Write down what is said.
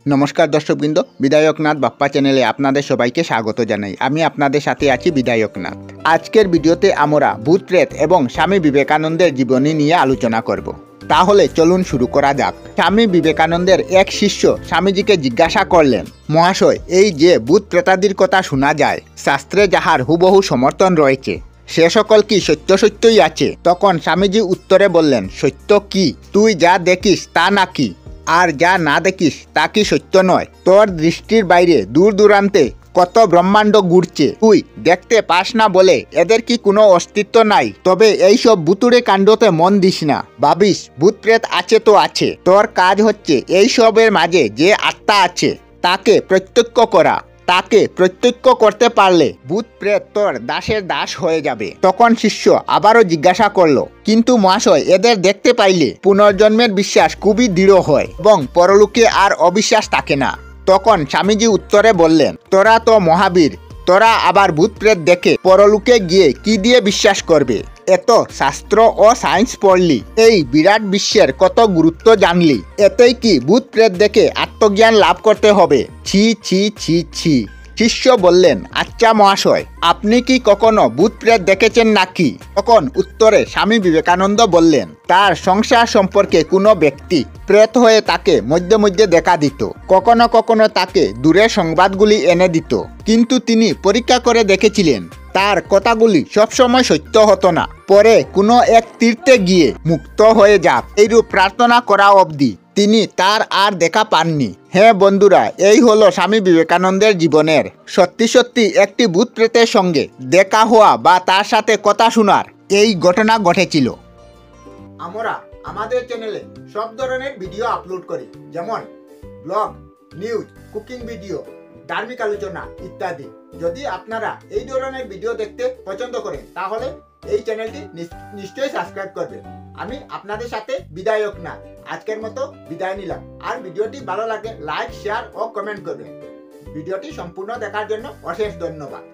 নমস্কার দর্শকবৃন্দ, বিধায়কনাথ বাপ্পা চ্যানেলে আপনাদের সবাইকে স্বাগত জানাই। আমি আপনাদের সাথে আছি বিধায়কনাথ। আজকের ভিডিওতে আমরা ভূত প্রেত এবং স্বামী বিবেকানন্দের জীবনী নিয়ে আলোচনা করব। তাহলে চলুন শুরু করা যাক। স্বামী বিবেকানন্দের এক শিষ্য স্বামীজিকে জিজ্ঞাসা করলেন, মহাশয়, এই যে ভূত প্রেতাদির কথা শোনা যায়, শাস্ত্রে যাহার হুবহু সমর্থন রয়েছে, সে সকল কি সত্য সত্যই আছে? তখন স্বামীজি উত্তরে বললেন, সত্য কি? তুই যা দেখিস তা নাকি? আর যা না দেখিস তা কি সত্য নয়? তোর দৃষ্টির বাইরে দূর দূরান্তে কত ব্রহ্মাণ্ড ঘুরছে, তুই দেখতে পাস না বলে এদের কি কোনো অস্তিত্ব নাই? তবে এইসব ভুতুড়ে কাণ্ডতে মন দিস না। ভাবিস ভূত প্রেত আছে তো আছে, তোর কাজ হচ্ছে এইসবের মাঝে যে আত্মা আছে তাকে প্রত্যক্ষ করা। তাকে প্রত্যক্ষ করতে পারলে ভূত প্রেত তোর দাসের দাস হয়ে যাবে। তখন শিষ্য আবারও জিজ্ঞাসা করলো, কিন্তু মহাশয়, এদের দেখতে পাইলে পুনর্জন্মের বিশ্বাস খুবই দৃঢ় হয় এবং পরলোকে আর অবিশ্বাস থাকে না। তখন স্বামীজি উত্তরে বললেন, তোরা তো মহাবীর, তোরা আবার ভূত প্রেত দেখে পরলোকে গিয়ে কি দিয়ে বিশ্বাস করবে? এত শাস্ত্র ও সায়েন্স পড়লি, এই বিরাট বিশ্বের কত গুরুত্ব জানলি, এতেই কি ভূত প্রেত দেখে আত্মজ্ঞান লাভ করতে হবে? ছি ছি ছি ছি। শিষ্য বললেন, আচ্ছা মহাশয়, আপনি কি কখনো ভূত প্রেত দেখেছেন নাকি? তখন উত্তরে স্বামী বিবেকানন্দ বললেন, তার সংসার সম্পর্কে কোনো ব্যক্তি প্রেত হয়ে তাকে মধ্যে মধ্যে দেখা দিত, কখনো কখনো তাকে দূরের সংবাদগুলি এনে দিত, কিন্তু তিনি পরীক্ষা করে দেখেছিলেন তার কথাগুলি সবসময় সত্য হতো না। পরে কোনো এক তীর্থে গিয়ে মুক্ত হয়ে যাক, এইরূপ প্রার্থনা করা অবধি তিনি তার আর দেখা পাননি। হ্যাঁ বন্ধুরা, এই হলো স্বামী বিবেকানন্দের জীবনের সত্যি সত্যি একটি ভূত প্রেতের সঙ্গে দেখা হওয়া বা তার সাথে কথা শোনার এই ঘটনা ঘটেছিল। আমরা আমাদের চ্যানেলে সব ধরনের ভিডিও আপলোড করি, যেমন ব্লগ, নিউজ, কুকিং ভিডিও, ধার্মিক আলোচনা ইত্যাদি। যদি আপনারা এই ধরনের ভিডিও দেখতে পছন্দ করেন তাহলে এই চ্যানেলটি নিশ্চয়ই সাবস্ক্রাইব করবেন। আমি আপনাদের সাথে বিধায়কনাথ আজকের মতো বিদায় নিলাম। আর ভিডিওটি ভালো লাগে লাইক, শেয়ার ও কমেন্ট করবেন। ভিডিওটি সম্পূর্ণ দেখার জন্য অশেষ ধন্যবাদ।